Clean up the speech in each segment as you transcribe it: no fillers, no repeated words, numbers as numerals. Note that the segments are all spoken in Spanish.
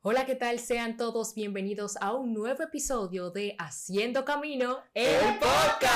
Hola, ¿qué tal? Sean todos bienvenidos a un nuevo episodio de Haciendo Camino, el podcast.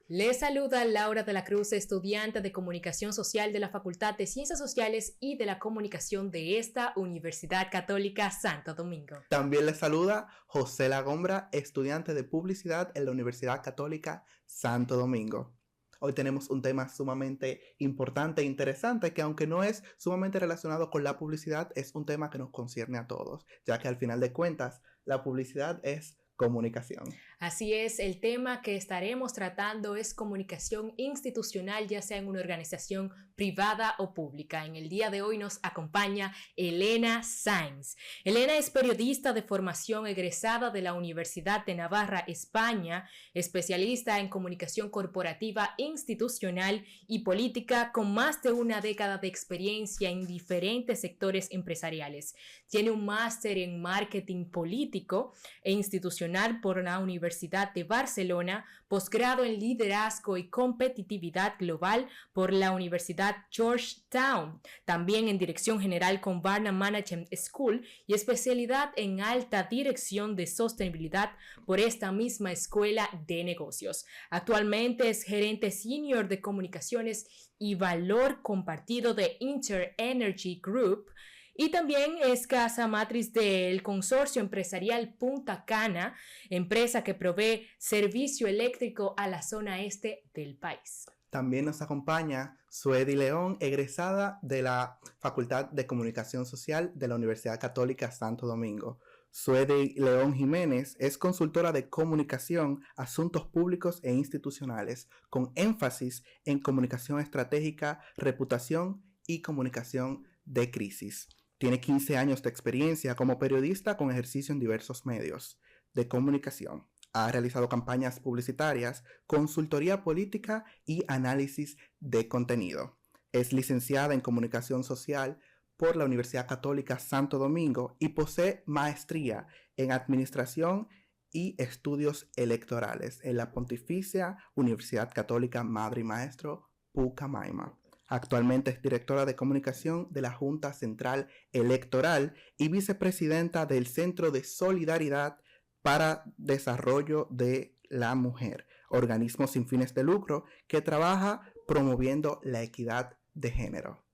Les saluda Laura de la Cruz, estudiante de Comunicación Social de la Facultad de Ciencias Sociales y de la Comunicación de esta Universidad Católica Santo Domingo. También les saluda José Lagombra, estudiante de Publicidad en la Universidad Católica Santo Domingo. Hoy tenemos un tema sumamente importante e interesante que, aunque no es sumamente relacionado con la publicidad, es un tema que nos concierne a todos, ya que al final de cuentas la publicidad es comunicación. Así es, el tema que estaremos tratando es comunicación institucional, ya sea en una organización privada o pública. En el día de hoy nos acompaña Elena Sainz. Elena es periodista de formación, egresada de la Universidad de Navarra, España, especialista en comunicación corporativa, institucional y política, con más de una década de experiencia en diferentes sectores empresariales. Tiene un máster en marketing político e institucional por la Universidad de Barcelona, posgrado en liderazgo y competitividad global por la Universidad Georgetown, también en dirección general con Barnum Management School y especialidad en alta dirección de sostenibilidad por esta misma escuela de negocios. Actualmente es gerente senior de comunicaciones y valor compartido de Inter Energy Group, y también es casa matriz del consorcio empresarial Punta Cana, empresa que provee servicio eléctrico a la zona este del país. También nos acompaña Suedy León, egresada de la Facultad de Comunicación Social de la Universidad Católica Santo Domingo. Suedy León Jiménez es consultora de comunicación, asuntos públicos e institucionales, con énfasis en comunicación estratégica, reputación y comunicación de crisis. Tiene 15 años de experiencia como periodista con ejercicio en diversos medios de comunicación. Ha realizado campañas publicitarias, consultoría política y análisis de contenido. Es licenciada en Comunicación Social por la Universidad Católica Santo Domingo y posee maestría en Administración y Estudios Electorales en la Pontificia Universidad Católica Madre y Maestro Pucamaima. Actualmente es directora de comunicación de la Junta Central Electoral y vicepresidenta del Centro de Solidaridad para Desarrollo de la Mujer, organismo sin fines de lucro que trabaja promoviendo la equidad de género.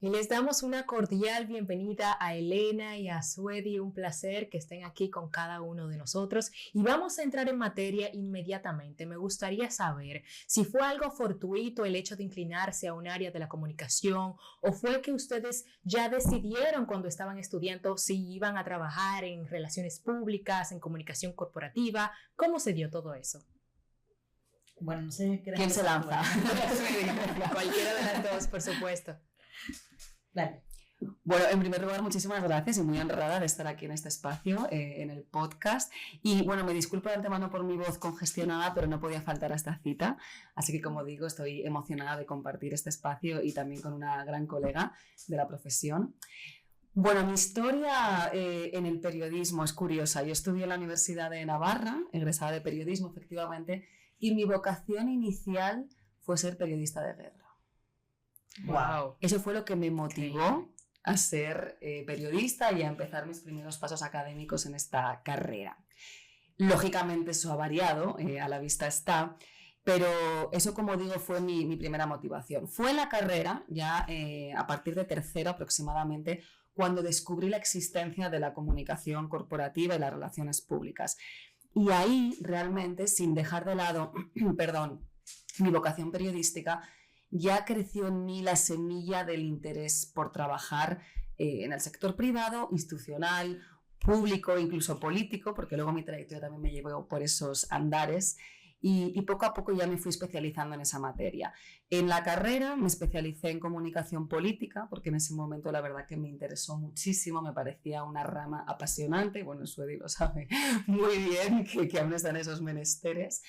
Y les damos una cordial bienvenida a Elena y a Suedy. Un placer que estén aquí con cada uno de nosotros. Y vamos a entrar en materia inmediatamente. Me gustaría saber si fue algo fortuito el hecho de inclinarse a un área de la comunicación, o fue que ustedes ya decidieron cuando estaban estudiando si iban a trabajar en relaciones públicas, en comunicación corporativa. ¿Cómo se dio todo eso? Bueno, no sé. ¿Quién se lanza? Cualquiera de las dos, por supuesto. Dale. Bueno, en primer lugar, muchísimas gracias y muy honrada de estar aquí en este espacio, en el podcast. Y bueno, me disculpo de antemano por mi voz congestionada, pero no podía faltar a esta cita. Así que, como digo, estoy emocionada de compartir este espacio y también con una gran colega de la profesión. Bueno, mi historia en el periodismo es curiosa. Yo estudié en la Universidad de Navarra, egresada de periodismo, efectivamente, y mi vocación inicial fue ser periodista de guerra. Wow. Eso fue lo que me motivó a ser periodista y a empezar mis primeros pasos académicos en esta carrera. Lógicamente eso ha variado, a la vista está, pero eso, como digo, fue mi primera motivación. Fue en la carrera, ya a partir de tercero aproximadamente, cuando descubrí la existencia de la comunicación corporativa y las relaciones públicas. Y ahí, realmente, sin dejar de lado mi vocación periodística, ya creció en mí la semilla del interés por trabajar en el sector privado, institucional, público, incluso político, porque luego mi trayectoria también me llevó por esos andares. y poco a poco ya me fui especializando en esa materia. En la carrera me especialicé en comunicación política, porque en ese momento la verdad que me interesó muchísimo, me parecía una rama apasionante, bueno, Suedi lo sabe muy bien, que aún están esos menesteres.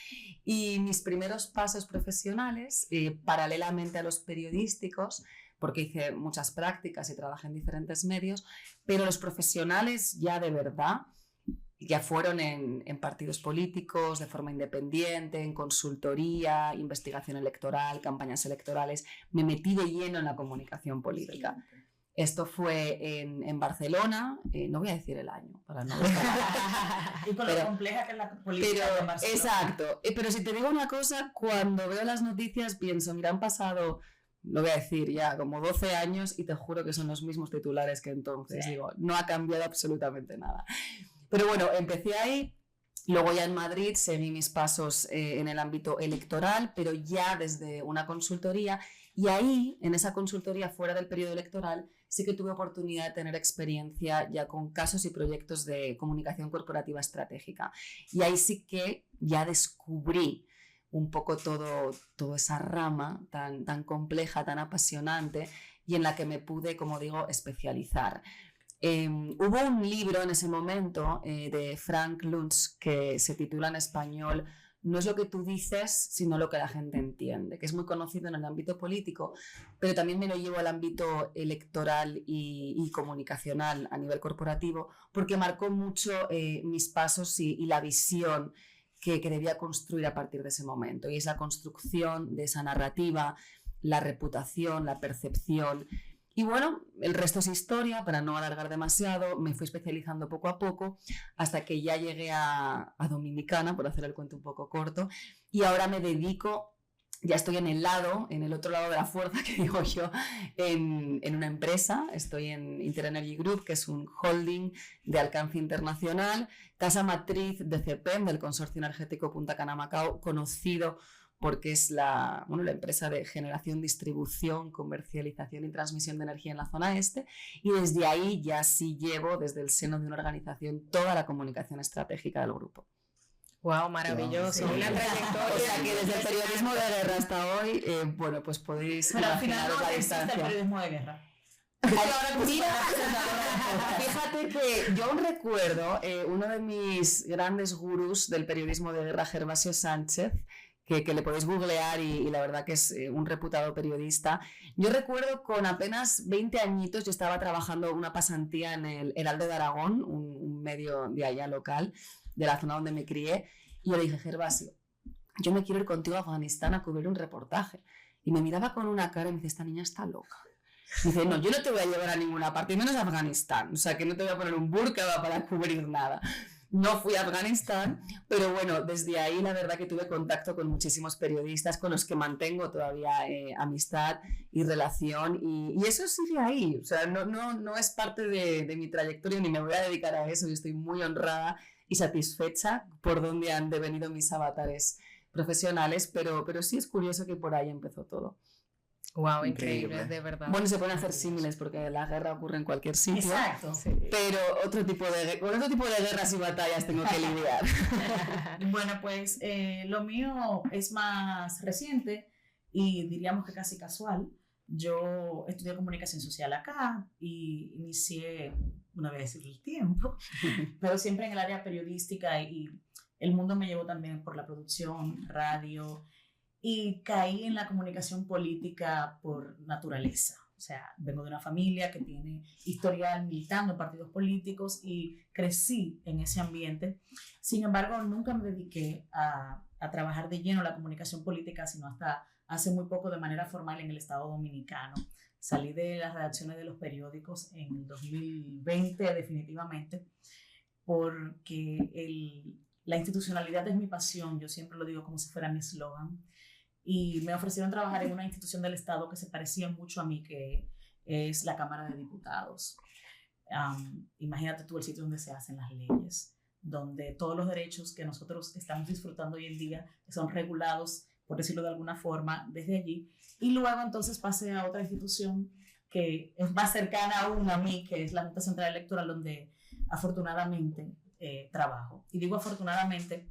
Y mis primeros pasos profesionales, paralelamente a los periodísticos, porque hice muchas prácticas y trabajé en diferentes medios, pero los profesionales ya de verdad ya fueron en partidos políticos, de forma independiente, en consultoría, investigación electoral, campañas electorales. Me metí de lleno en la comunicación política. Esto fue en Barcelona, no voy a decir el año, para no... Y con lo compleja que es la política de Barcelona. Exacto, pero si te digo una cosa, cuando veo las noticias pienso, mira, han pasado... Lo voy a decir ya, como 12 años y te juro que son los mismos titulares que entonces. Sí. Digo, no ha cambiado absolutamente nada. Pero bueno, empecé ahí, luego ya en Madrid seguí mis pasos en el ámbito electoral, pero ya desde una consultoría. Y ahí, en esa consultoría fuera del periodo electoral, sí que tuve oportunidad de tener experiencia ya con casos y proyectos de comunicación corporativa estratégica. Y ahí sí que ya descubrí un poco toda esa rama tan compleja, tan apasionante y en la que me pude, como digo, especializar. Hubo un libro en ese momento de Frank Luntz que se titula en español No es lo que tú dices, sino lo que la gente entiende, que es muy conocido en el ámbito político, pero también me lo llevo al ámbito electoral y comunicacional a nivel corporativo, porque marcó mucho mis pasos y la visión que debía construir a partir de ese momento. Y es la construcción de esa narrativa, la reputación, la percepción. Y bueno, el resto es historia, para no alargar demasiado, me fui especializando poco a poco hasta que ya llegué a Dominicana, por hacer el cuento un poco corto, y ahora me dedico, ya estoy en el otro lado de la fuerza, que digo yo, en una empresa. Estoy en Interenergy Group, que es un holding de alcance internacional, casa matriz de CEPEM, del Consorcio Energético Punta Cana Macao, conocido porque es la empresa de generación, distribución, comercialización y transmisión de energía en la zona este, y desde ahí ya sí llevo, desde el seno de una organización, toda la comunicación estratégica del grupo. Wow, maravilloso, sí. Una trayectoria. O sea que desde el periodismo de guerra hasta hoy, bueno, pues podéis imaginaros la distancia. El periodismo de guerra. Mira, fíjate que yo aún recuerdo uno de mis grandes gurús del periodismo de guerra, Gervasio Sánchez, que le podéis googlear y la verdad que es un reputado periodista. Yo recuerdo con apenas 20 añitos, yo estaba trabajando una pasantía en el Heraldo de Aragón, un medio de allá local, de la zona donde me crié, y yo le dije, Gervasio, yo me quiero ir contigo a Afganistán a cubrir un reportaje. Y me miraba con una cara y me dice, esta niña está loca. Me dice, no, yo no te voy a llevar a ninguna parte, y menos a Afganistán, o sea que no te voy a poner un burka para cubrir nada. No fui a Afganistán, pero bueno, desde ahí la verdad que tuve contacto con muchísimos periodistas con los que mantengo todavía amistad y relación, y eso sigue ahí. O sea, no es parte de mi trayectoria ni me voy a dedicar a eso. Yo estoy muy honrada y satisfecha por donde han devenido mis avatares profesionales, pero sí es curioso que por ahí empezó todo. Wow, increíble, de verdad. Bueno, se pueden hacer símiles porque la guerra ocurre en cualquier sitio. Exacto. Sí. Pero con otro tipo de guerras y batallas tengo que lidiar. Bueno, pues lo mío es más reciente y diríamos que casi casual. Yo estudié comunicación social acá y inicié, no voy a decir el tiempo, pero siempre en el área periodística, y el mundo me llevó también por la producción, radio, y caí en la comunicación política por naturaleza. O sea, vengo de una familia que tiene historial militando en partidos políticos y crecí en ese ambiente. Sin embargo, nunca me dediqué a trabajar de lleno la comunicación política, sino hasta hace muy poco de manera formal en el Estado Dominicano. Salí de las redacciones de los periódicos en el 2020 definitivamente, porque la institucionalidad es mi pasión. Yo siempre lo digo como si fuera mi eslogan. Y me ofrecieron trabajar en una institución del Estado que se parecía mucho a mí, que es la Cámara de Diputados. Imagínate tú el sitio donde se hacen las leyes, donde todos los derechos que nosotros estamos disfrutando hoy en día son regulados, por decirlo de alguna forma, desde allí. Y luego entonces pasé a otra institución que es más cercana aún a mí, que es la Junta Central Electoral, donde afortunadamente trabajo. Y digo afortunadamente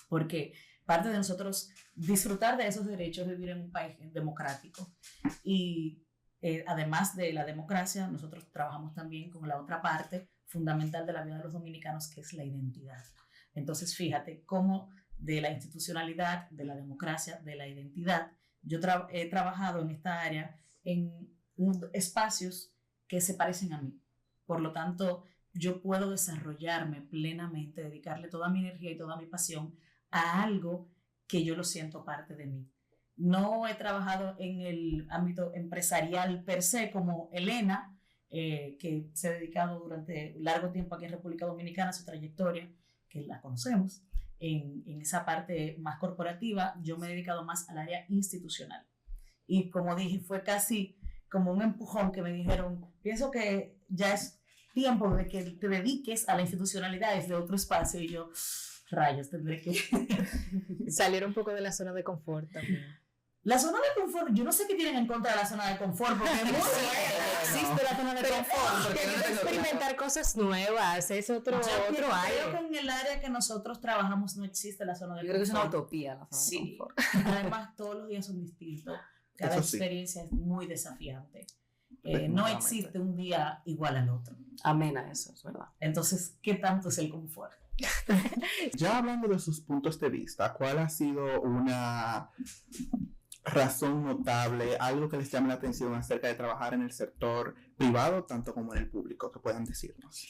porque parte de nosotros disfrutar de esos derechos, vivir en un país democrático. Y además de la democracia, nosotros trabajamos también con la otra parte fundamental de la vida de los dominicanos, que es la identidad. Entonces, fíjate cómo de la institucionalidad, de la democracia, de la identidad, yo he trabajado en esta área en espacios que se parecen a mí. Por lo tanto, yo puedo desarrollarme plenamente, dedicarle toda mi energía y toda mi pasión a algo que yo lo siento parte de mí. No he trabajado en el ámbito empresarial per se como Elena, que se ha dedicado durante un largo tiempo aquí en República Dominicana, su trayectoria, que la conocemos, en esa parte más corporativa. Yo me he dedicado más al área institucional. Y como dije, fue casi como un empujón que me dijeron, pienso que ya es tiempo de que te dediques a la institucionalidad desde otro espacio. Y yo, rayos, tendré que salir un poco de la zona de confort también. La zona de confort, yo no sé qué tienen en contra de la zona de confort, porque es muy existe la zona de confort. Porque experimentar cosas nuevas, es otro aire. Creo que en el área que nosotros trabajamos no existe la zona de confort. Yo creo que es una utopía la zona de confort. Además, todos los días son distintos. Cada experiencia es muy desafiante. No existe un día igual al otro. Amena eso, es verdad. Entonces, ¿qué tanto es el confort? Ya hablando de sus puntos de vista, ¿cuál ha sido una razón notable, algo que les llame la atención acerca de trabajar en el sector privado, tanto como en el público, que puedan decirnos?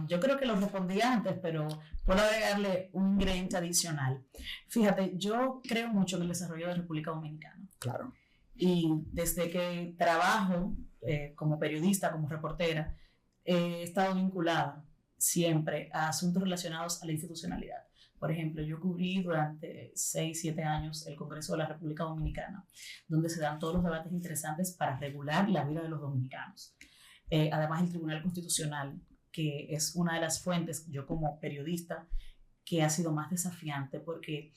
Yo creo que lo respondí antes, pero puedo agregarle un ingrediente adicional. Fíjate, yo creo mucho en el desarrollo de República Dominicana. Claro. Y desde que trabajo como periodista, como reportera, he estado vinculada siempre a asuntos relacionados a la institucionalidad. Por ejemplo, yo cubrí durante 6-7 años el Congreso de la República Dominicana, donde se dan todos los debates interesantes para regular la vida de los dominicanos. Además, el Tribunal Constitucional, que es una de las fuentes, yo como periodista, que ha sido más desafiante, porque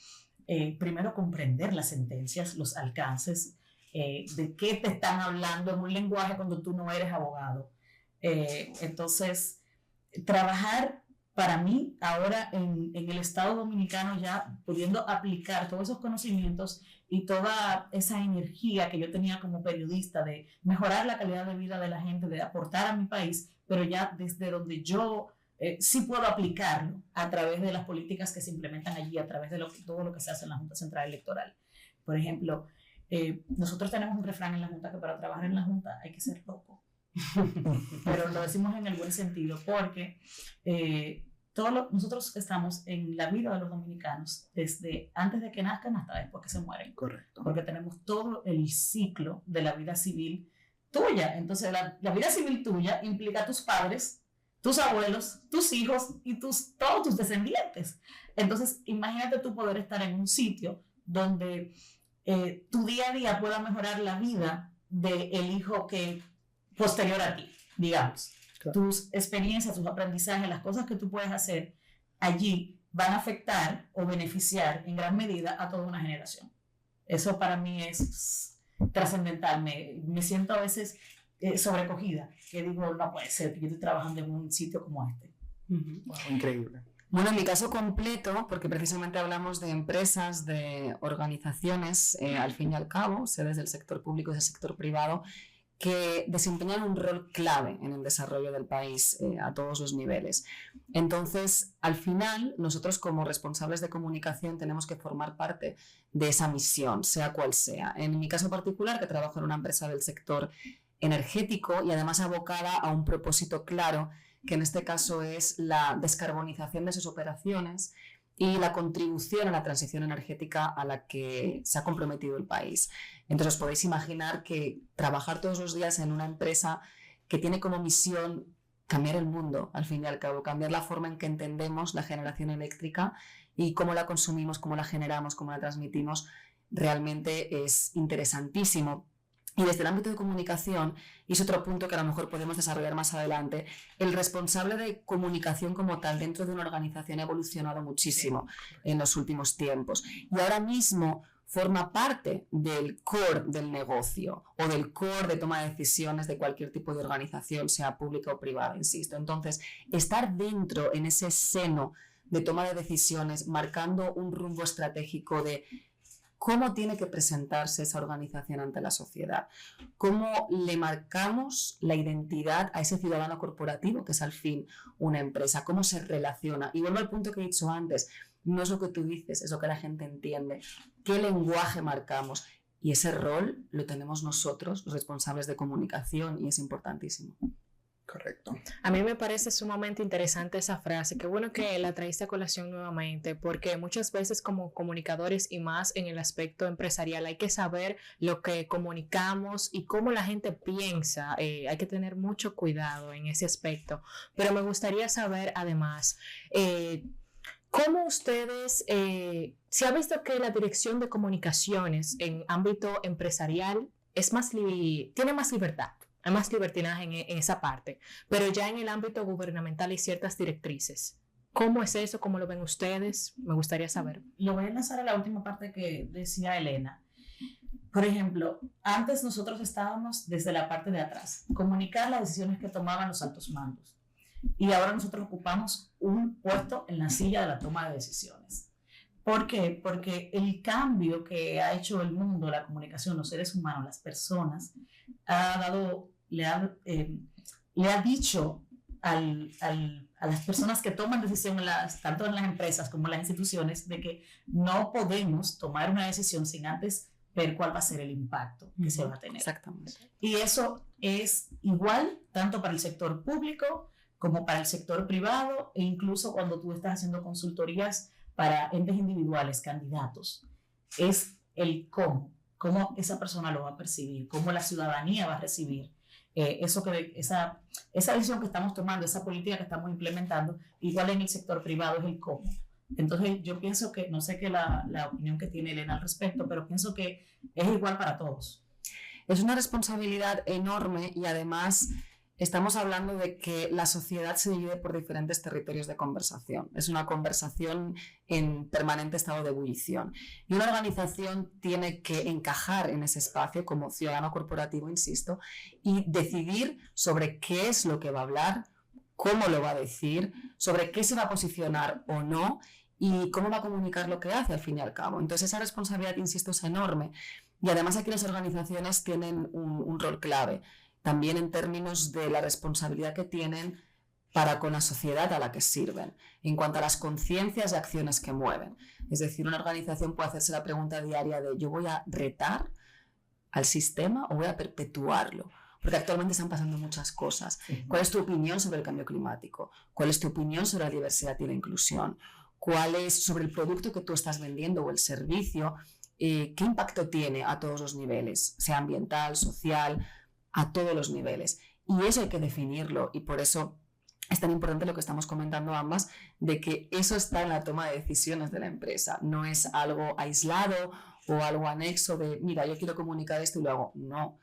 primero comprender las sentencias, los alcances, de qué te están hablando en un lenguaje cuando tú no eres abogado. Entonces, trabajar para mí ahora en el Estado Dominicano, ya pudiendo aplicar todos esos conocimientos y toda esa energía que yo tenía como periodista de mejorar la calidad de vida de la gente, de aportar a mi país, pero ya desde donde yo sí puedo aplicarlo a través de las políticas que se implementan allí, a través de todo lo que se hace en la Junta Central Electoral. Por ejemplo, nosotros tenemos un refrán en la Junta que para trabajar en la Junta hay que ser loco. Pero lo decimos en el buen sentido, porque nosotros estamos en la vida de los dominicanos desde antes de que nazcan hasta después que se mueren. Correcto. Porque tenemos todo el ciclo de la vida civil tuya. Entonces, la vida civil tuya implica a tus padres, tus abuelos, tus hijos y todos tus descendientes. Entonces, imagínate tú poder estar en un sitio donde tu día a día pueda mejorar la vida del hijo que posterior a ti, digamos. Claro. Tus experiencias, tus aprendizajes, las cosas que tú puedes hacer allí van a afectar o beneficiar en gran medida a toda una generación. Eso para mí es trascendental. Me siento a veces sobrecogida, que digo, no puede ser que yo esté trabajando en un sitio como este. Wow, increíble. Bueno, en mi caso completo, porque precisamente hablamos de empresas, de organizaciones, al fin y al cabo, sedes del sector público y del sector privado, que desempeñan un rol clave en el desarrollo del país a todos los niveles. Entonces, al final, nosotros como responsables de comunicación tenemos que formar parte de esa misión, sea cual sea. En mi caso particular, que trabajo en una empresa del sector energético y además abocada a un propósito claro, que en este caso es la descarbonización de sus operaciones y la contribución a la transición energética a la que se ha comprometido el país. Entonces os podéis imaginar que trabajar todos los días en una empresa que tiene como misión cambiar el mundo, al fin y al cabo, cambiar la forma en que entendemos la generación eléctrica y cómo la consumimos, cómo la generamos, cómo la transmitimos, realmente es interesantísimo. Y desde el ámbito de comunicación, y es otro punto que a lo mejor podemos desarrollar más adelante, el responsable de comunicación como tal dentro de una organización ha evolucionado muchísimo en los últimos tiempos. Y ahora mismo forma parte del core del negocio o del core de toma de decisiones de cualquier tipo de organización, sea pública o privada, insisto. Entonces, estar dentro, en ese seno de toma de decisiones, marcando un rumbo estratégico de cómo tiene que presentarse esa organización ante la sociedad, cómo le marcamos la identidad a ese ciudadano corporativo, que es al fin una empresa, cómo se relaciona. Y vuelvo al punto que he dicho antes, no es lo que tú dices, es lo que la gente entiende, qué lenguaje marcamos. Y ese rol lo tenemos nosotros, los responsables de comunicación, y es importantísimo. Correcto. A mí me parece sumamente interesante esa frase. Qué bueno que la traíste a colación nuevamente, porque muchas veces como comunicadores y más en el aspecto empresarial hay que saber lo que comunicamos y cómo la gente piensa. Hay que tener mucho cuidado en ese aspecto. Pero me gustaría saber además, ¿cómo ustedes, se ha visto que la dirección de comunicaciones en ámbito empresarial tiene más libertad? Hay más libertinaje en esa parte, pero ya en el ámbito gubernamental hay ciertas directrices. ¿Cómo es eso? ¿Cómo lo ven ustedes? Me gustaría saber. Lo voy a enlazar a la última parte que decía Elena. Por ejemplo, antes nosotros estábamos desde la parte de atrás, comunicar las decisiones que tomaban los altos mandos. Y ahora nosotros ocupamos un puesto en la silla de la toma de decisiones. ¿Por qué? Porque el cambio que ha hecho el mundo, la comunicación, los seres humanos, las personas, le ha dicho a las personas que toman decisiones, tanto en las empresas como en las instituciones, de que no podemos tomar una decisión sin antes ver cuál va a ser el impacto que se va a tener. Exactamente. Y eso es igual tanto para el sector público como para el sector privado, e incluso cuando tú estás haciendo consultorías para entes individuales, candidatos. Es el cómo esa persona lo va a percibir, cómo la ciudadanía va a recibir esa decisión que estamos tomando, esa política que estamos implementando. Igual en el sector privado es el cómo. Entonces yo pienso que, no sé qué la opinión que tiene Elena al respecto, pero pienso que es igual para todos. Es una responsabilidad enorme y además estamos hablando de que la sociedad se divide por diferentes territorios de conversación. Es una conversación en permanente estado de ebullición. Y una organización tiene que encajar en ese espacio como ciudadano corporativo, insisto, y decidir sobre qué es lo que va a hablar, cómo lo va a decir, sobre qué se va a posicionar o no y cómo va a comunicar lo que hace al fin y al cabo. Entonces esa responsabilidad, insisto, es enorme. Y además aquí las organizaciones tienen un rol clave, también en términos de la responsabilidad que tienen para con la sociedad a la que sirven, en cuanto a las conciencias y acciones que mueven. Es decir, una organización puede hacerse la pregunta diaria de ¿yo voy a retar al sistema o voy a perpetuarlo? Porque actualmente están pasando muchas cosas. ¿Cuál es tu opinión sobre el cambio climático? ¿Cuál es tu opinión sobre la diversidad y la inclusión? ¿Cuál es sobre el producto que tú estás vendiendo o el servicio? ¿Qué impacto tiene a todos los niveles? Sea ambiental, social, a todos los niveles. Y eso hay que definirlo, y por eso es tan importante lo que estamos comentando ambas, de que eso está en la toma de decisiones de la empresa. No es algo aislado o algo anexo de, mira, yo quiero comunicar esto y lo hago. No,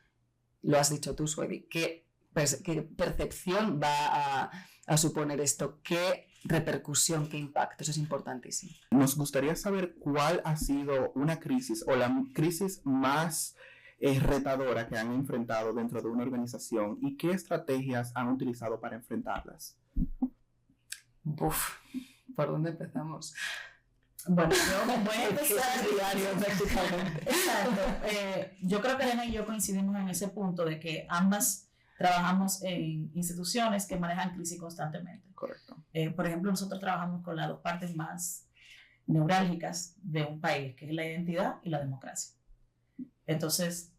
lo has dicho tú, Suedi. ¿Qué percepción va a suponer esto? ¿Qué repercusión, qué impacto? Eso es importantísimo. Nos gustaría saber cuál ha sido una crisis o la crisis más retadora que han enfrentado dentro de una organización y qué estrategias han utilizado para enfrentarlas. ¿Por dónde empezamos? Bueno, yo voy a empezar diario prácticamente. Exacto. Yo creo que Elena y yo coincidimos en ese punto de que ambas trabajamos en instituciones que manejan crisis constantemente. Correcto. Por ejemplo, nosotros trabajamos con las dos partes más neurálgicas de un país, que es la identidad y la democracia. Entonces,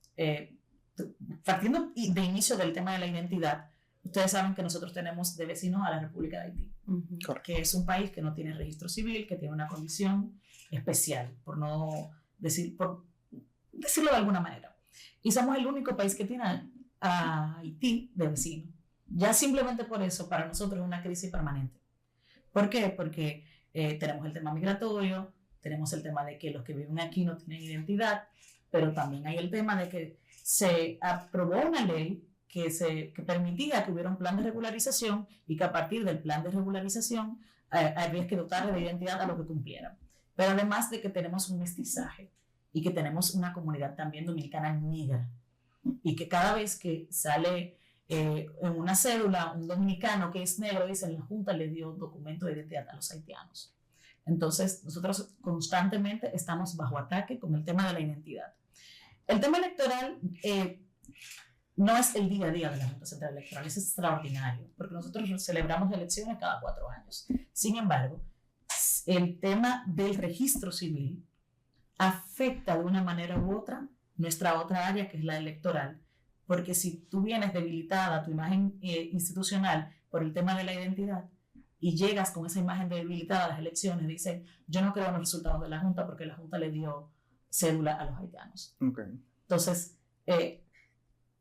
partiendo de inicio del tema de la identidad, ustedes saben que nosotros tenemos de vecinos a la República de Haití, que es un país que no tiene registro civil, que tiene una condición especial, por decirlo de alguna manera. Y somos el único país que tiene a Haití de vecino. Ya simplemente por eso, para nosotros es una crisis permanente. ¿Por qué? Porque tenemos el tema migratorio, tenemos el tema de que los que viven aquí no tienen identidad, pero también hay el tema de que se aprobó una ley que permitía que hubiera un plan de regularización y que a partir del plan de regularización había que dotar de identidad a los que cumplieran. Pero además de que tenemos un mestizaje y que tenemos una comunidad también dominicana negra y que cada vez que sale en una cédula un dominicano que es negro, dicen la Junta le dio documento de identidad a los haitianos. Entonces, nosotros constantemente estamos bajo ataque con el tema de la identidad. El tema electoral no es el día a día de la Junta Central Electoral, es extraordinario, porque nosotros celebramos elecciones cada 4 años. Sin embargo, el tema del registro civil afecta de una manera u otra nuestra otra área, que es la electoral, porque si tú vienes debilitada tu imagen institucional por el tema de la identidad y llegas con esa imagen debilitada a las elecciones, dicen, yo no creo en los resultados de la Junta porque la Junta le dio cédula a los haitianos. Okay. Entonces,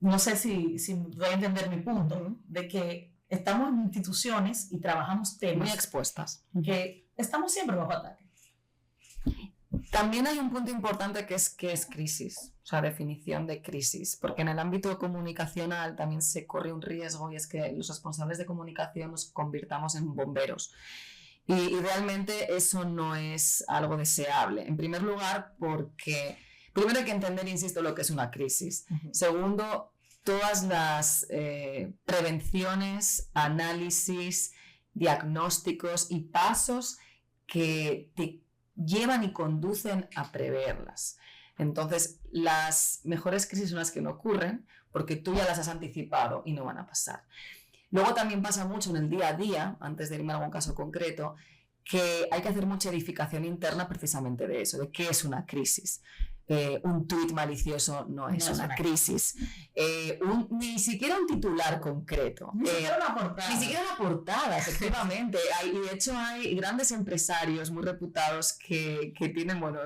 no sé si voy a entender mi punto, de que estamos en instituciones y trabajamos temas muy expuestas, que estamos siempre bajo ataque. También hay un punto importante que es crisis, o sea, definición de crisis, porque en el ámbito comunicacional también se corre un riesgo, y es que los responsables de comunicación nos convirtamos en bomberos. Y realmente eso no es algo deseable. En primer lugar, porque primero hay que entender, insisto, lo que es una crisis. Segundo, todas las prevenciones, análisis, diagnósticos y pasos que te llevan y conducen a preverlas. Entonces, las mejores crisis son las que no ocurren porque tú ya las has anticipado y no van a pasar. Luego también pasa mucho en el día a día, antes de irme a algún caso concreto, que hay que hacer mucha edificación interna precisamente de eso, de qué es una crisis. Un tuit malicioso no es una crisis. Ni siquiera un titular concreto. Ni siquiera una portada. Ni siquiera una portada, efectivamente. Y de hecho hay grandes empresarios muy reputados que tienen, bueno,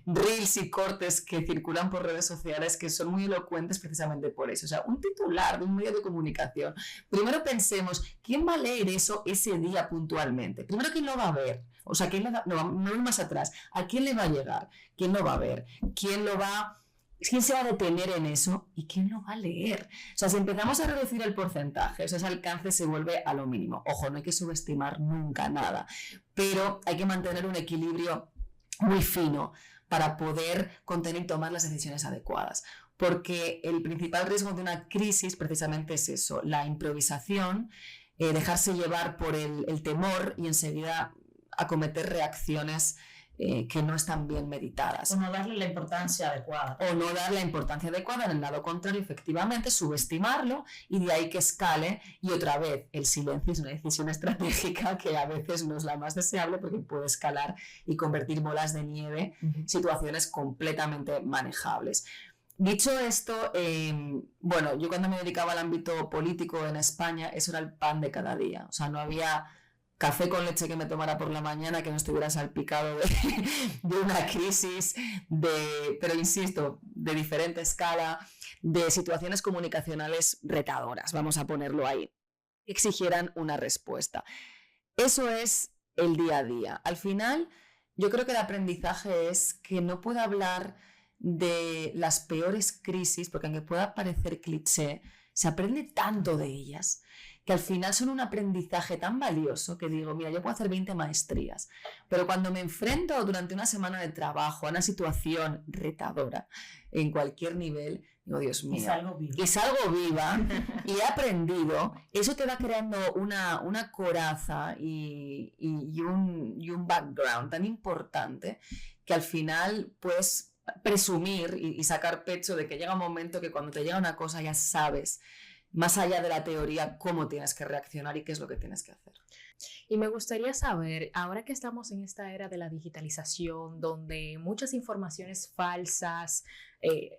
reels y cortes que circulan por redes sociales que son muy elocuentes precisamente por eso. O sea, un titular de un medio de comunicación. Primero pensemos, ¿quién va a leer eso ese día puntualmente? Primero, ¿quién lo va a ver? O sea, no ir más atrás. ¿A quién le va a llegar? ¿Quién lo va a ver? ¿Quién se va a detener en eso? ¿Y quién lo va a leer? O sea, si empezamos a reducir el porcentaje, o sea, ese alcance se vuelve a lo mínimo. Ojo, no hay que subestimar nunca nada, pero hay que mantener un equilibrio muy fino para poder contener y tomar las decisiones adecuadas. Porque el principal riesgo de una crisis precisamente es eso, la improvisación, dejarse llevar por el temor y enseguida acometer reacciones que no están bien meditadas. O no darle la importancia adecuada. O no darle la importancia adecuada, en el lado contrario, efectivamente, subestimarlo y de ahí que escale. Y otra vez, el silencio es una decisión estratégica que a veces no es la más deseable porque puede escalar y convertir bolas de nieve en situaciones completamente manejables. Dicho esto, bueno, yo cuando me dedicaba al ámbito político en España, eso era el pan de cada día. O sea, no había café con leche que me tomara por la mañana que no estuviera salpicado de una crisis, pero insisto, de diferente escala, de situaciones comunicacionales retadoras, vamos a ponerlo ahí, que exigieran una respuesta. Eso es el día a día. Al final, yo creo que el aprendizaje es que no puedo hablar de las peores crisis, porque aunque pueda parecer cliché, se aprende tanto de ellas, que al final son un aprendizaje tan valioso que digo, mira, yo puedo hacer 20 maestrías, pero cuando me enfrento durante una semana de trabajo a una situación retadora en cualquier nivel, digo, Dios mío, y salgo viva y he aprendido, eso te va creando una coraza y un background tan importante que al final puedes presumir y sacar pecho de que llega un momento que cuando te llega una cosa ya sabes, más allá de la teoría, cómo tienes que reaccionar y qué es lo que tienes que hacer. Y me gustaría saber, ahora que estamos en esta era de la digitalización, donde muchas informaciones falsas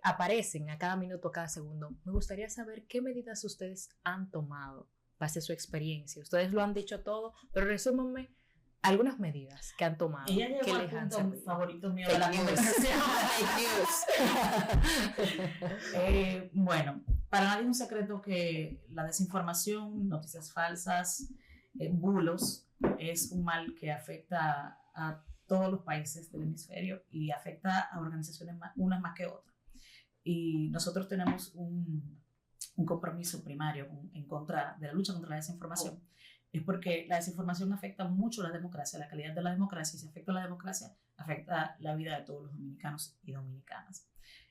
aparecen a cada minuto, a cada segundo, me gustaría saber qué medidas ustedes han tomado base a su experiencia. Ustedes lo han dicho todo, pero resúmanme algunas medidas que han tomado. Ella llegó que al les han punto servido. favorito mío de la conversación. Bueno, para nadie es un secreto que la desinformación, noticias falsas, bulos, es un mal que afecta a todos los países del hemisferio y afecta a organizaciones unas más que otras. Y nosotros tenemos un compromiso primario en contra de la lucha contra la desinformación. Es porque la desinformación afecta mucho la democracia, la calidad de la democracia, y si afecta la democracia, afecta la vida de todos los dominicanos y dominicanas.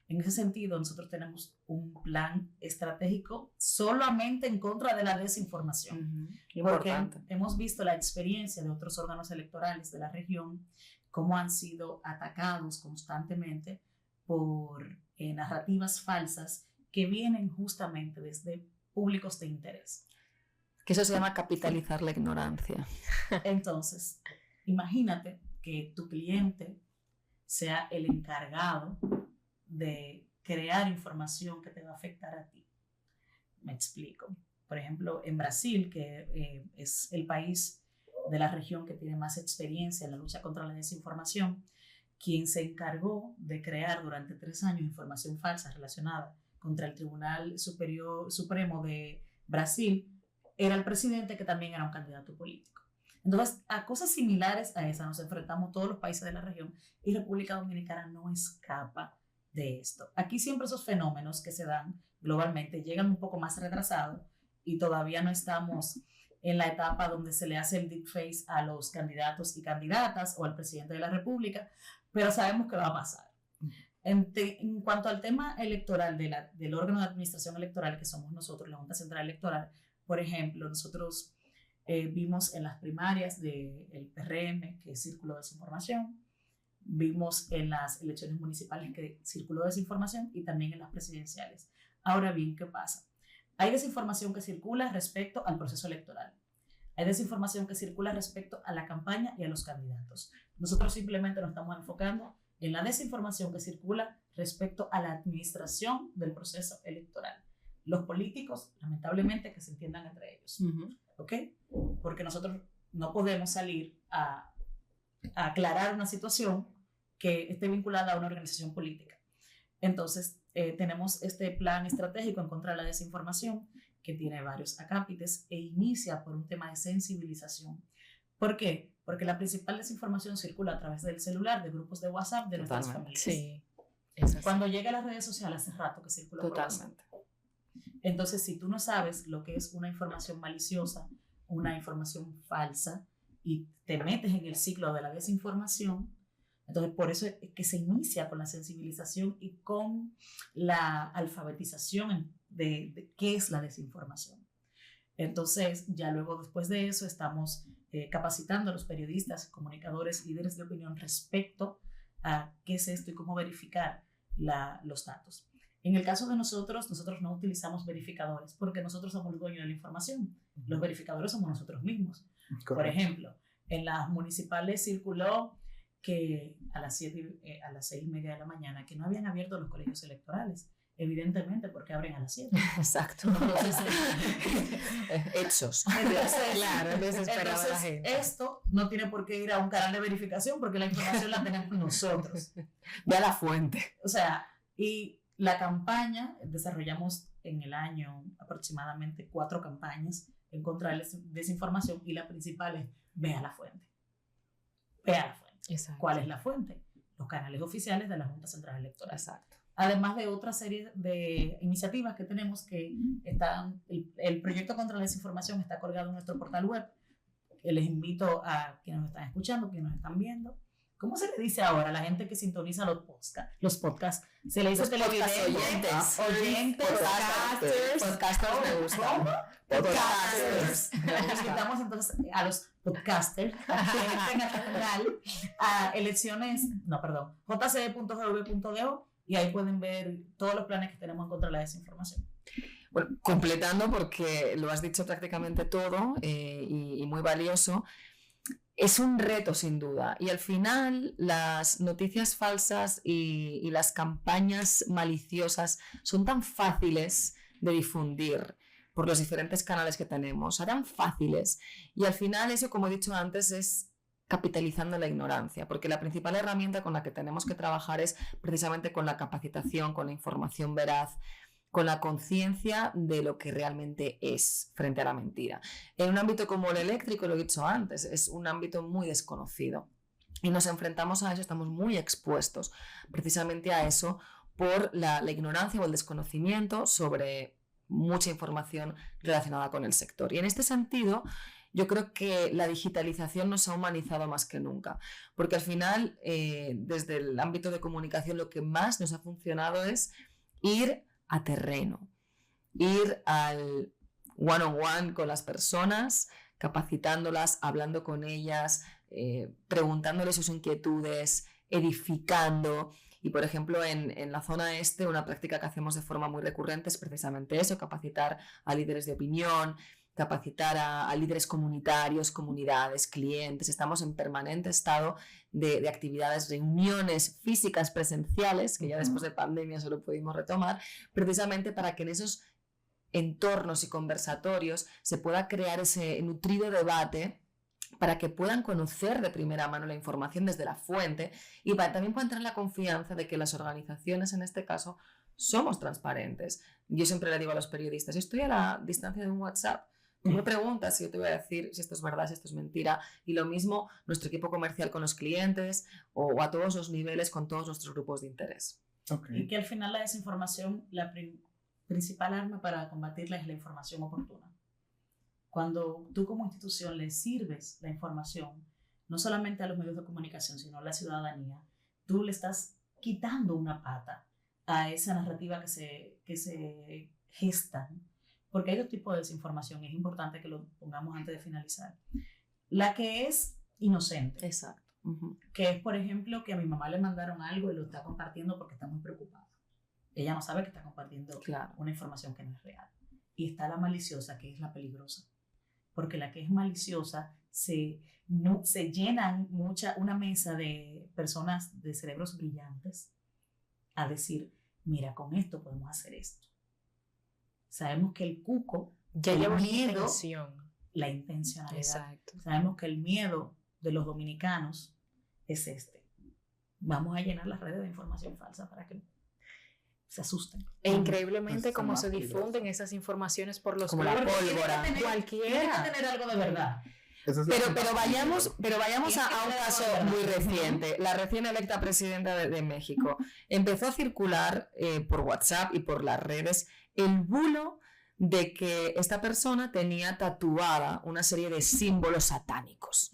En ese sentido, nosotros tenemos un plan estratégico solamente en contra de la desinformación. Porque hemos visto la experiencia de otros órganos electorales de la región, cómo han sido atacados constantemente por narrativas falsas que vienen justamente desde públicos de interés. Que eso se llama capitalizar la ignorancia. Entonces, imagínate que tu cliente sea el encargado de crear información que te va a afectar a ti. Me explico. Por ejemplo, en Brasil, que es el país de la región que tiene más experiencia en la lucha contra la desinformación, quien se encargó de crear durante 3 años información falsa relacionada contra el Tribunal Supremo de Brasil, era el presidente, que también era un candidato político. Entonces, a cosas similares a esa nos enfrentamos todos los países de la región, y República Dominicana no escapa de esto. Aquí siempre esos fenómenos que se dan globalmente llegan un poco más retrasados, y todavía no estamos en la etapa donde se le hace el deepfake a los candidatos y candidatas o al presidente de la República, pero sabemos que va a pasar. En cuanto al tema electoral del órgano de administración electoral que somos nosotros, la Junta Central Electoral, por ejemplo, nosotros vimos en las primarias del PRM que circuló desinformación, vimos en las elecciones municipales que circuló desinformación y también en las presidenciales. Ahora bien, ¿qué pasa? Hay desinformación que circula respecto al proceso electoral. Hay desinformación que circula respecto a la campaña y a los candidatos. Nosotros simplemente nos estamos enfocando en la desinformación que circula respecto a la administración del proceso electoral. Los políticos, lamentablemente, que se entiendan entre ellos. ¿Ok? Porque nosotros no podemos salir a aclarar una situación que esté vinculada a una organización política. Entonces, tenemos este plan estratégico en contra de la desinformación que tiene varios acápites e inicia por un tema de sensibilización. ¿Por qué? Porque la principal desinformación circula a través del celular, de grupos de WhatsApp de nuestras familias. Sí, cuando llega a las redes sociales, hace rato que circula por WhatsApp. Entonces, si tú no sabes lo que es una información maliciosa, una información falsa, y te metes en el ciclo de la desinformación, entonces por eso es que se inicia con la sensibilización y con la alfabetización de qué es la desinformación. Entonces, ya luego después de eso estamos capacitando a los periodistas, comunicadores, líderes de opinión respecto a qué es esto y cómo verificar los datos. En el caso de nosotros no utilizamos verificadores porque nosotros somos los dueños de la información. Los verificadores somos nosotros mismos. Correcto. Por ejemplo, en las municipales circuló que a las 6:30 de la mañana que no habían abierto los colegios electorales. Evidentemente, porque abren a las 7. Exacto. Entonces, hechos. Claro, desesperaba la gente. Esto no tiene por qué ir a un canal de verificación porque la información la tenemos nosotros. Ve a la fuente. O sea, y la campaña, desarrollamos en el año aproximadamente 4 campañas en contra de la desinformación, y la principal es ve a la fuente. Ve a la fuente. Exacto. ¿Cuál es la fuente? Los canales oficiales de la Junta Central Electoral. Exacto. Además de otra serie de iniciativas que tenemos que están, el proyecto contra la desinformación está colgado en nuestro portal web. Les invito a quienes nos están escuchando, quienes nos están viendo. ¿Cómo se le dice ahora a la gente que sintoniza los podcasts? Se le dice televidentes, oyentes, podcasters, me gusta. Podcasters. Invitamos entonces a los podcasters que entren al canal a jcd.gov.do, y ahí pueden ver todos los planes que tenemos en contra de la desinformación. Bueno, completando, porque lo has dicho prácticamente todo y muy valioso, es un reto sin duda, y al final las noticias falsas y las campañas maliciosas son tan fáciles de difundir por los diferentes canales que tenemos, tan fáciles, y al final eso, como he dicho antes, es capitalizando la ignorancia, porque la principal herramienta con la que tenemos que trabajar es precisamente con la capacitación, con la información veraz, con la conciencia de lo que realmente es frente a la mentira. En un ámbito como el eléctrico, lo he dicho antes, es un ámbito muy desconocido y nos enfrentamos a eso, estamos muy expuestos precisamente a eso por la ignorancia o el desconocimiento sobre mucha información relacionada con el sector. Y en este sentido, yo creo que la digitalización nos ha humanizado más que nunca, porque al final, desde el ámbito de comunicación, lo que más nos ha funcionado es ir a terreno, ir al one-on-one con las personas, capacitándolas, hablando con ellas, preguntándoles sus inquietudes, edificando. Y, por ejemplo, en la zona este, una práctica que hacemos de forma muy recurrente es precisamente eso, capacitar a líderes de opinión, capacitar a líderes comunitarios, comunidades, clientes. Estamos en permanente estado de actividades, reuniones físicas presenciales, que ya después de pandemia solo pudimos retomar, precisamente para que en esos entornos y conversatorios se pueda crear ese nutrido debate, para que puedan conocer de primera mano la información desde la fuente y también puedan tener la confianza de que las organizaciones, en este caso, somos transparentes. Yo siempre le digo a los periodistas, estoy a la distancia de un WhatsApp, tú me preguntas y yo te voy a decir si esto es verdad, si esto es mentira, y lo mismo nuestro equipo comercial con los clientes o a todos los niveles con todos nuestros grupos de interés. Y que al final la desinformación, la principal arma para combatirla es la información oportuna. Cuando tú como institución le sirves la información, no solamente a los medios de comunicación, sino a la ciudadanía, tú le estás quitando una pata a esa narrativa que se gestan, porque hay dos tipos de desinformación, es importante que lo pongamos antes de finalizar. La que es inocente. Exacto. Que es, por ejemplo, que a mi mamá le mandaron algo y lo está compartiendo porque está muy preocupada. Ella no sabe que está compartiendo una información que no es real. Y está la maliciosa, que es la peligrosa. Porque la que es maliciosa se llenan una mesa de personas de cerebros brillantes a decir, mira, con esto podemos hacer esto. Sabemos que el cuco, ya el lleva miedo, intención. La intencionalidad. Exacto. Sabemos que el miedo de los dominicanos es este. Vamos a llenar las redes de información falsa para que se asusten. E increíblemente cómo se peligroso. difunden esas informaciones por los Como la medios. pólvora. Tiene que tener algo de verdad. Eso es Pero vayamos a un caso muy reciente. La recién electa presidenta de México empezó a circular por WhatsApp y por las redes el bulo de que esta persona tenía tatuada una serie de símbolos satánicos.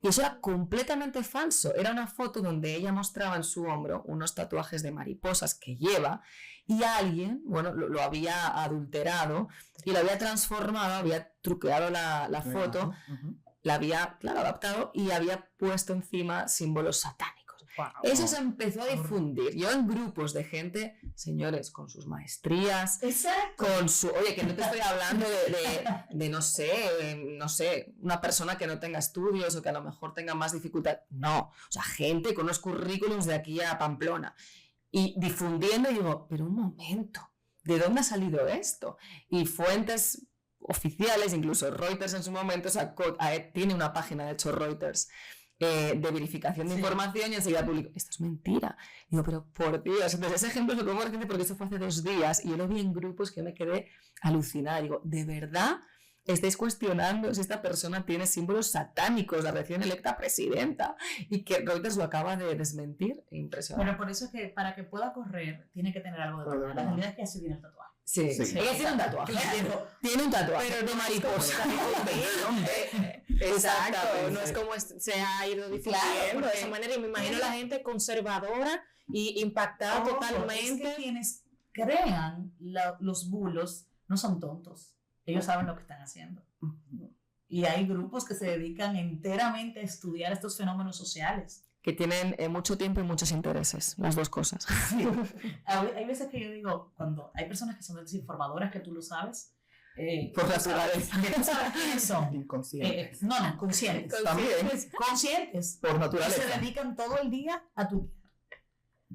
Y eso era completamente falso. Era una foto donde ella mostraba en su hombro unos tatuajes de mariposas que lleva y alguien, bueno, lo había adulterado y lo había transformado, había truqueado la foto, la había, claro, adaptado y había puesto encima símbolos satánicos. Wow. Eso se empezó a difundir. Yo en grupos de gente, señores, con sus maestrías, Exacto. con su... Oye, que no te estoy hablando de no sé, una persona que no tenga estudios o que a lo mejor tenga más dificultad. No, o sea, gente con unos currículums de aquí a Pamplona. Y difundiendo, y digo, pero un momento, ¿de dónde ha salido esto? Y fuentes oficiales, incluso Reuters en su momento tiene una página, de hecho, Reuters, de verificación de información y enseguida publicó, esto es mentira. Digo, pero por Dios, entonces ese ejemplo es lo pongo reciente porque eso fue hace 2 días y yo lo vi en grupos que me quedé alucinada. Digo, ¿de verdad estáis cuestionando si esta persona tiene símbolos satánicos, la recién electa presidenta? Y que Reuters lo acaba de desmentir. Impresionante. Pero por eso es que para que pueda correr tiene que tener algo de verdad. La realidad es que así viene el tatuaje. Sí. Ella tiene un tatuaje. Tiene un tatuaje. Pero de mariposa. Exacto, no es como se ha ido difundiendo de esa manera y me imagino la gente conservadora y impactada totalmente. Es que quienes crean los bulos no son tontos, ellos saben lo que están haciendo. Y hay grupos que se dedican enteramente a estudiar estos fenómenos sociales. Que tienen mucho tiempo y muchos intereses, las dos cosas. Sí. Hay veces que yo digo, cuando hay personas que son desinformadoras, que tú lo sabes, por naturaleza. que tú sabes quiénes son. Inconscientes. Conscientes. Conscientes. Por Que naturaleza. se dedican todo el día a tuitear.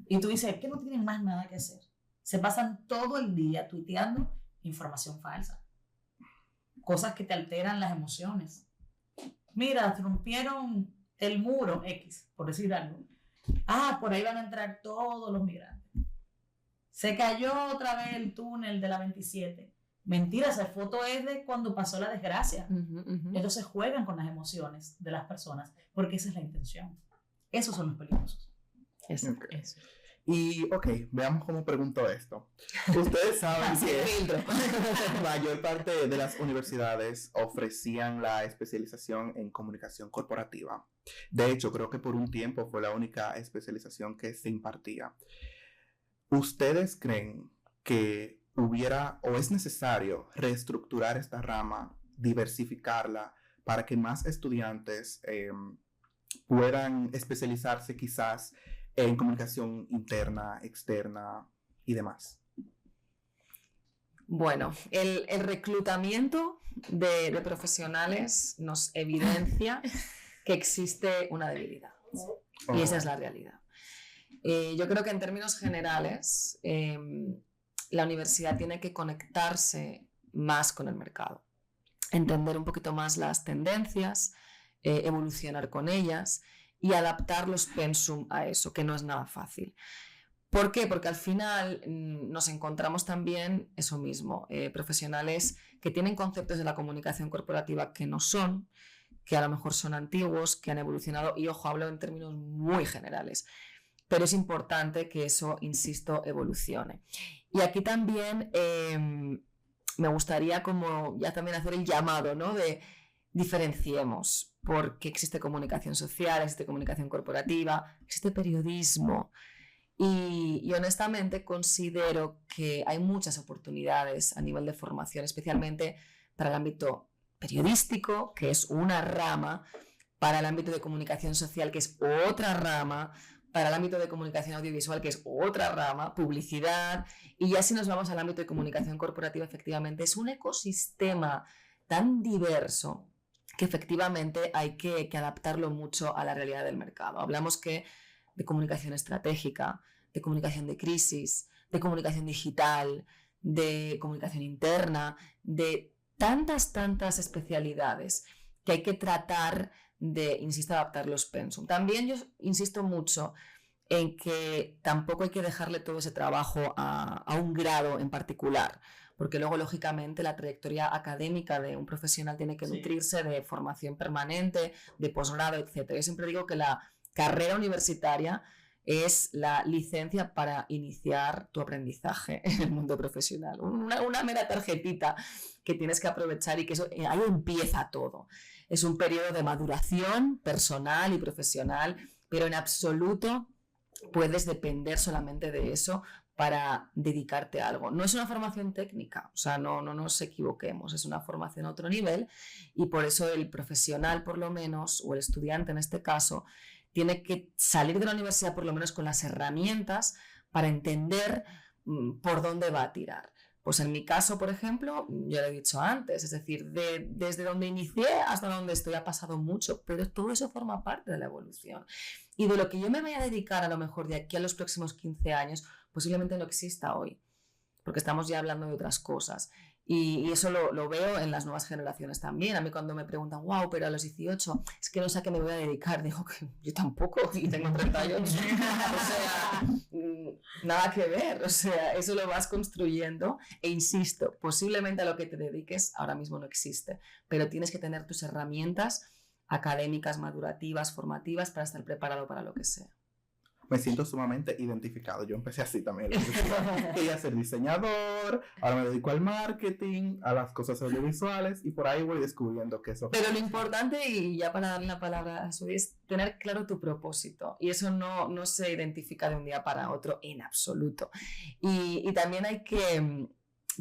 Y tú dices, que no tienen más nada que hacer. Se pasan todo el día tuiteando información falsa. Cosas que te alteran las emociones. Mira, rompieron el muro X, por decir algo. Por ahí van a entrar todos los migrantes. Se cayó otra vez el túnel de la 27. Mentira, esa foto es de cuando pasó la desgracia. Entonces juegan con las emociones de las personas, porque esa es la intención. Esos son los peligrosos. Eso. Y, ok, veamos cómo pregunto esto. Ustedes saben que la mayor parte de las universidades ofrecían la especialización en comunicación corporativa. De hecho, creo que por un tiempo fue la única especialización que se impartía. ¿Ustedes creen que hubiera o es necesario reestructurar esta rama, diversificarla, para que más estudiantes puedan especializarse quizás en comunicación interna, externa y demás? Bueno, el reclutamiento de profesionales nos evidencia que existe una debilidad. Y esa es la realidad. Yo creo que en términos generales, la universidad tiene que conectarse más con el mercado, entender un poquito más las tendencias, evolucionar con ellas y adaptar los pensum a eso, que no es nada fácil. ¿Por qué? Porque al final nos encontramos también eso mismo, profesionales que tienen conceptos de la comunicación corporativa que no son, que a lo mejor son antiguos, que han evolucionado, y ojo, hablo en términos muy generales, pero es importante que eso, insisto, evolucione. Y aquí también me gustaría como ya también hacer el llamado, ¿no? De diferenciemos, porque existe comunicación social, existe comunicación corporativa, existe periodismo. Y honestamente considero que hay muchas oportunidades a nivel de formación, especialmente para el ámbito periodístico, que es una rama, para el ámbito de comunicación social, que es otra rama, para el ámbito de comunicación audiovisual, que es otra rama, publicidad, y ya si nos vamos al ámbito de comunicación corporativa, efectivamente es un ecosistema tan diverso que efectivamente hay que adaptarlo mucho a la realidad del mercado. Hablamos que de comunicación estratégica, de comunicación de crisis, de comunicación digital, de comunicación interna, de tantas especialidades que hay que tratar de, insisto, adaptar los pensum. También yo insisto mucho en que tampoco hay que dejarle todo ese trabajo a un grado en particular, porque luego, lógicamente, la trayectoria académica de un profesional tiene que nutrirse de formación permanente, de posgrado, etc. Yo siempre digo que la carrera universitaria es la licencia para iniciar tu aprendizaje en el mundo profesional. Una mera tarjetita que tienes que aprovechar y que eso, ahí empieza todo. Es un periodo de maduración personal y profesional, pero en absoluto puedes depender solamente de eso para dedicarte a algo. No es una formación técnica, o sea, no nos equivoquemos, es una formación a otro nivel, y por eso el profesional, por lo menos, o el estudiante en este caso, tiene que salir de la universidad por lo menos con las herramientas para entender por dónde va a tirar. Pues en mi caso, por ejemplo, ya lo he dicho antes, es decir, desde donde inicié hasta donde estoy ha pasado mucho, pero todo eso forma parte de la evolución. Y de lo que yo me voy a dedicar a lo mejor de aquí a los próximos 15 años, posiblemente no exista hoy, porque estamos ya hablando de otras cosas. Y eso lo veo en las nuevas generaciones también. A mí cuando me preguntan, wow, pero a los 18, es que no sé a qué me voy a dedicar, digo que yo tampoco, y tengo 38. O sea, nada que ver. O sea, eso lo vas construyendo. E insisto, posiblemente a lo que te dediques ahora mismo no existe, pero tienes que tener tus herramientas académicas, madurativas, formativas para estar preparado para lo que sea. Me siento sumamente identificado. Yo empecé así también. Quería ser diseñador, ahora me dedico al marketing, a las cosas audiovisuales, y por ahí voy descubriendo que eso... Pero lo importante, y ya para darle la palabra a Suri, es tener claro tu propósito. Y eso no se identifica de un día para otro en absoluto. Y también hay que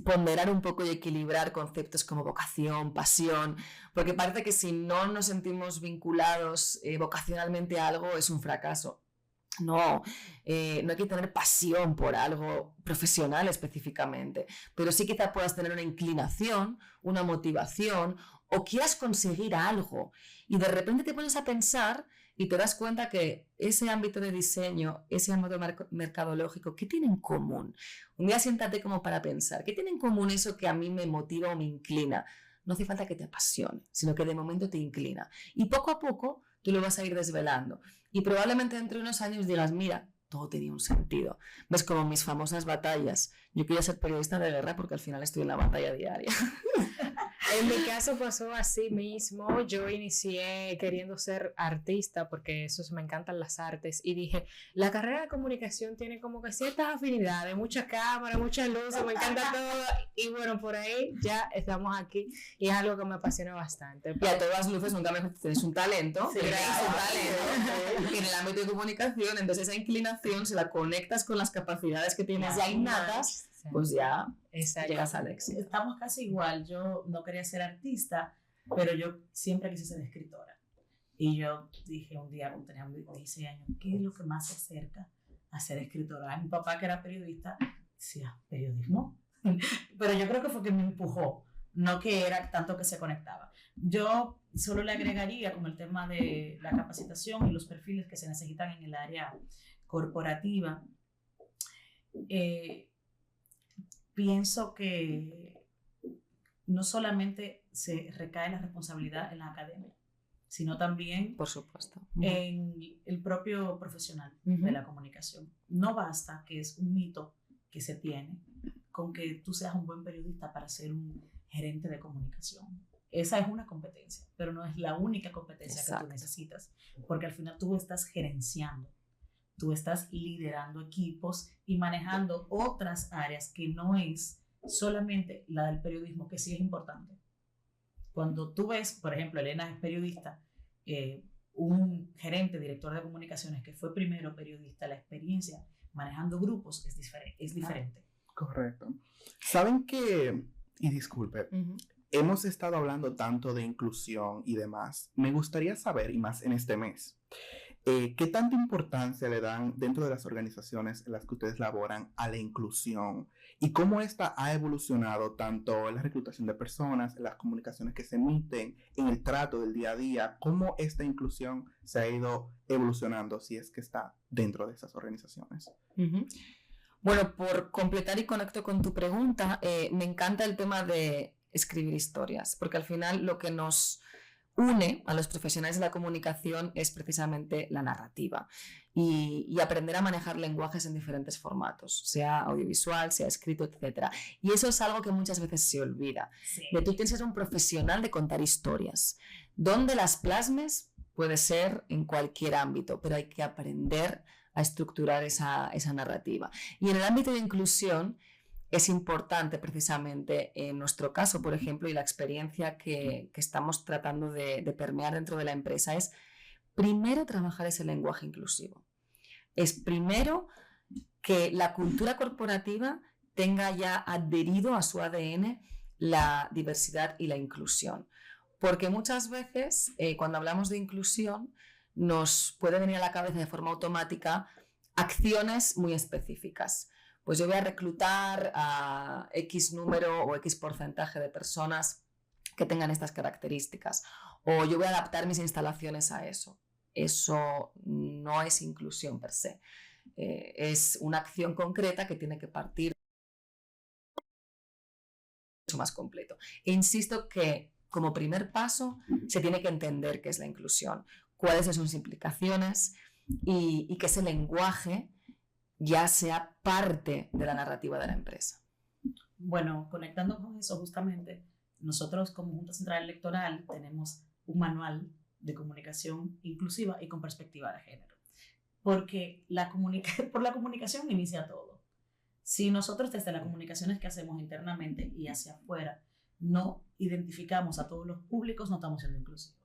ponderar un poco y equilibrar conceptos como vocación, pasión, porque parece que si no nos sentimos vinculados vocacionalmente a algo es un fracaso. No hay que tener pasión por algo profesional específicamente, pero sí quizá puedas tener una inclinación, una motivación, o quieras conseguir algo y de repente te pones a pensar y te das cuenta que ese ámbito de diseño, ese ámbito mercadológico, ¿qué tiene en común? Un día siéntate como para pensar, ¿qué tiene en común eso que a mí me motiva o me inclina? No hace falta que te apasione, sino que de momento te inclina. Y poco a poco tú lo vas a ir desvelando. Y probablemente dentro de unos años digas, mira, todo tenía un sentido. ¿Ves? Como mis famosas batallas. Yo quería ser periodista de guerra porque al final estoy en la batalla diaria. En mi caso pasó así mismo. Yo inicié queriendo ser artista porque me encantan las artes y dije, la carrera de comunicación tiene como que ciertas afinidades, muchas cámaras, muchas luces, me encanta todo y bueno, por ahí ya estamos aquí y es algo que me apasiona bastante. Y a todas luces nunca mejor tienes un talento, Sí, tienes claro. un talento en el ámbito de comunicación, entonces esa inclinación, si la conectas con las capacidades que tienes ya innatas, Sí. pues ya Exacto. llegas al éxito. Estamos casi igual. Yo no quería ser artista, pero yo siempre quise ser escritora. Y yo dije un día, cuando tenía 16 años, ¿qué es lo que más se acerca a ser escritora? Mi papá, que era periodista, decía, periodismo. Pero yo creo que fue que me empujó, no que era tanto que se conectaba. Yo solo le agregaría con el tema de la capacitación y los perfiles que se necesitan en el área corporativa. Pienso que no solamente se recae la responsabilidad en la academia, sino también Por supuesto. en el propio profesional de la comunicación. No basta, que es un mito que se tiene, con que tú seas un buen periodista para ser un gerente de comunicación. Esa es una competencia, pero no es la única competencia Exacto. que tú necesitas, porque al final tú estás gerenciando, tú estás liderando equipos y manejando otras áreas que no es solamente la del periodismo, que sí es importante. Cuando tú ves, por ejemplo, Elena es periodista, un gerente, director de comunicaciones que fue primero periodista, la experiencia manejando grupos es diferente. Correcto. Saben que, y disculpe, hemos estado hablando tanto de inclusión y demás. Me gustaría saber, y más en este mes, ¿qué tanta importancia le dan dentro de las organizaciones en las que ustedes laboran a la inclusión? ¿Y cómo esta ha evolucionado tanto en la reclutación de personas, en las comunicaciones que se emiten, en el trato del día a día? ¿Cómo esta inclusión se ha ido evolucionando si es que está dentro de esas organizaciones? Bueno, por completar y conecto con tu pregunta, me encanta el tema de escribir historias, porque al final lo que nos une a los profesionales de la comunicación es precisamente la narrativa y aprender a manejar lenguajes en diferentes formatos, sea audiovisual, sea escrito, etc. Y eso es algo que muchas veces se olvida. Sí. De tú tienes que ser un profesional de contar historias. ¿Dónde las plasmes? Puede ser en cualquier ámbito, pero hay que aprender a estructurar esa narrativa. Y en el ámbito de inclusión es importante precisamente en nuestro caso, por ejemplo, y la experiencia que estamos tratando de permear dentro de la empresa es primero trabajar ese lenguaje inclusivo. Es primero que la cultura corporativa tenga ya adherido a su ADN la diversidad y la inclusión. Porque muchas veces cuando hablamos de inclusión nos puede venir a la cabeza de forma automática acciones muy específicas. Pues yo voy a reclutar a X número o X porcentaje de personas que tengan estas características, o yo voy a adaptar mis instalaciones a eso. Eso no es inclusión per se. Es una acción concreta que tiene que partir mucho más completo. E insisto que como primer paso se tiene que entender qué es la inclusión, cuáles son sus implicaciones y que ese lenguaje ya sea parte de la narrativa de la empresa. Bueno, conectando con eso justamente, nosotros como Junta Central Electoral tenemos un manual de comunicación inclusiva y con perspectiva de género, porque por la comunicación inicia todo. Si nosotros desde las comunicaciones que hacemos internamente y hacia afuera no identificamos a todos los públicos, no estamos siendo inclusivos.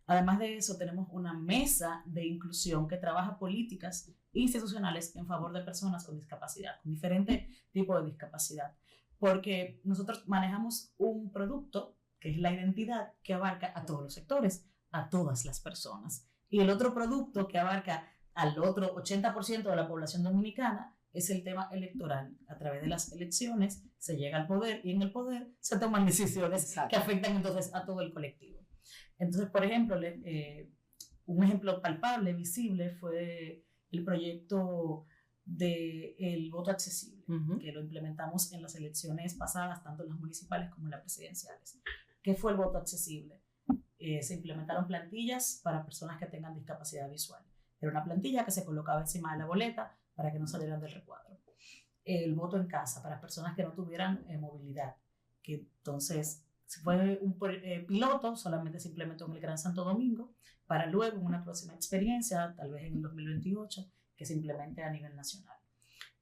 Además de eso, tenemos una mesa de inclusión que trabaja políticas institucionales en favor de personas con discapacidad, con diferentes tipos de discapacidad, porque nosotros manejamos un producto que es la identidad que abarca a todos los sectores, a todas las personas. Y el otro producto que abarca al otro 80% de la población dominicana es el tema electoral. A través de las elecciones se llega al poder y en el poder se toman decisiones Exacto. que afectan entonces a todo el colectivo. Entonces, por ejemplo, un ejemplo palpable, visible, fue el proyecto del voto accesible, que lo implementamos en las elecciones pasadas, tanto en las municipales como en las presidenciales. ¿Qué fue el voto accesible? Se implementaron plantillas para personas que tengan discapacidad visual. Era una plantilla que se colocaba encima de la boleta para que no salieran del recuadro. El voto en casa para personas que no tuvieran movilidad, que entonces Fue un piloto, solamente se implementó en el Gran Santo Domingo, para luego en una próxima experiencia, tal vez en el 2028, que se implemente a nivel nacional.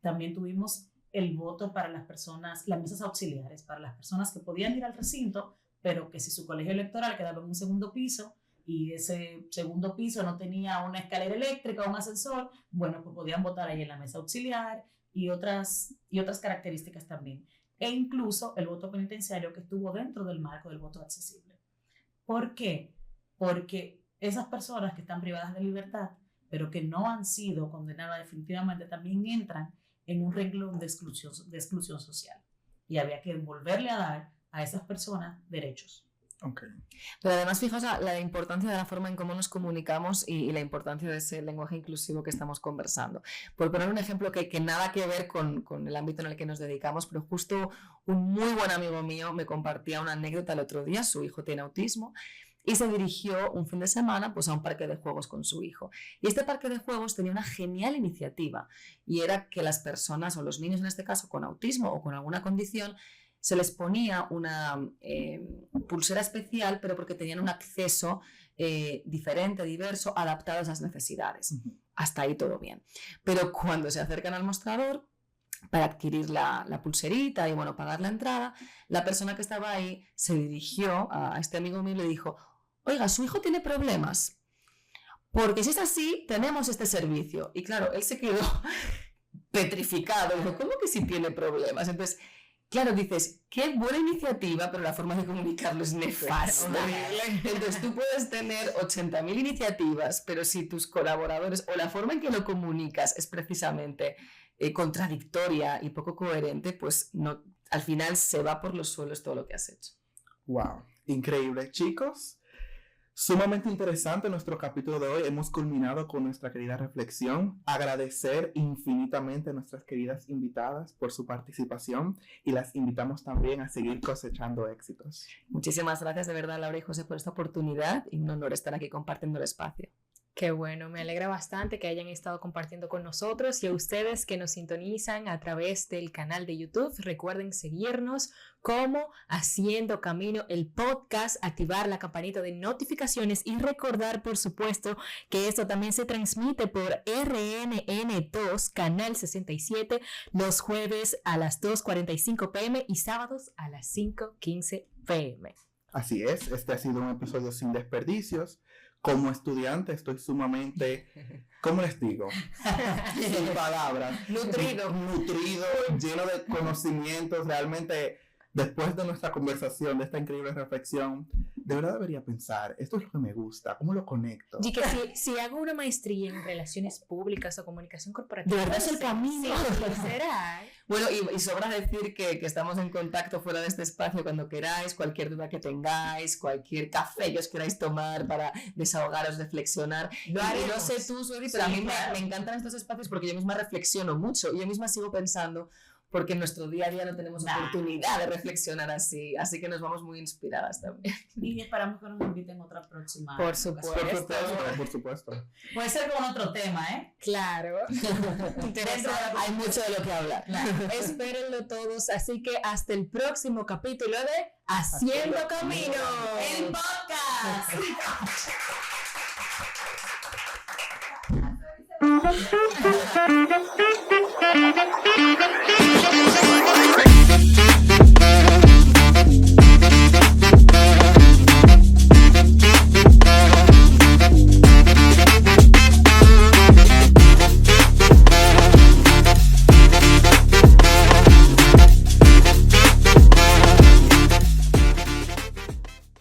También tuvimos el voto para las personas, las mesas auxiliares, para las personas que podían ir al recinto, pero que si su colegio electoral quedaba en un segundo piso y ese segundo piso no tenía una escalera eléctrica o un ascensor, bueno, pues podían votar ahí en la mesa auxiliar y otras características también. E incluso el voto penitenciario que estuvo dentro del marco del voto accesible. ¿Por qué? Porque esas personas que están privadas de libertad, pero que no han sido condenadas definitivamente, también entran en un renglón de exclusión social. Y había que volverle a dar a esas personas derechos. Okay. Pero además, fijaos la importancia de la forma en cómo nos comunicamos y la importancia de ese lenguaje inclusivo que estamos conversando. Por poner un ejemplo que nada que ver con el ámbito en el que nos dedicamos, pero justo un muy buen amigo mío me compartía una anécdota el otro día. Su hijo tiene autismo y se dirigió un fin de semana pues, a un parque de juegos con su hijo. Y este parque de juegos tenía una genial iniciativa, y era que las personas, o los niños en este caso, con autismo o con alguna condición, se les ponía una pulsera especial, pero porque tenían un acceso diferente, diverso, adaptado a esas necesidades. Uh-huh. Hasta ahí todo bien. Pero cuando se acercan al mostrador para adquirir la pulserita y bueno, pagar la entrada, la persona que estaba ahí se dirigió a este amigo mío y le dijo: oiga, su hijo tiene problemas, porque si es así, tenemos este servicio. Y claro, él se quedó petrificado. Dijo: ¿cómo que si tiene problemas? Entonces, claro, dices, qué buena iniciativa, pero la forma de comunicarlo es nefasta. Entonces tú puedes tener 80.000 iniciativas, pero si tus colaboradores o la forma en que lo comunicas es precisamente contradictoria y poco coherente, pues no, al final se va por los suelos todo lo que has hecho. Wow, increíble. Chicos, sumamente interesante nuestro capítulo de hoy. Hemos culminado con nuestra querida reflexión. Agradecer infinitamente a nuestras queridas invitadas por su participación y las invitamos también a seguir cosechando éxitos. Muchísimas gracias de verdad, Laura y José, por esta oportunidad y un honor estar aquí compartiendo el espacio. Qué bueno, me alegra bastante que hayan estado compartiendo con nosotros, y a ustedes que nos sintonizan a través del canal de YouTube, recuerden seguirnos como Haciendo Camino el podcast, activar la campanita de notificaciones y recordar, por supuesto, que esto también se transmite por RNN2, Canal 67, los jueves a las 2:45 p.m. y sábados a las 5:15 p.m. Así es, este ha sido un episodio sin desperdicios. Como estudiante estoy sumamente, ¿cómo les digo? Sin palabras. Nutrido, lleno de conocimientos. Realmente, después de nuestra conversación, de esta increíble reflexión, de verdad debería pensar, esto es lo que me gusta, ¿cómo lo conecto? Y que si hago una maestría en relaciones públicas o comunicación corporativa, de verdad es el camino. Sí, será. Bueno, y sobra decir que estamos en contacto fuera de este espacio cuando queráis, cualquier duda que tengáis, cualquier café que os queráis tomar para desahogaros, reflexionar. No sé tú, Sueli, pero sí, a mí me encantan estos espacios porque yo misma reflexiono mucho y yo misma sigo pensando, porque en nuestro día a día no tenemos oportunidad de reflexionar así que nos vamos muy inspiradas también. Y esperamos que nos inviten otra próxima. Por supuesto. Por supuesto. Puede ser con otro tema, ¿eh? Claro. Hay mucho de lo que hablar. Claro. Espérenlo todos, así que hasta el próximo capítulo de Haciendo Camino, el podcast.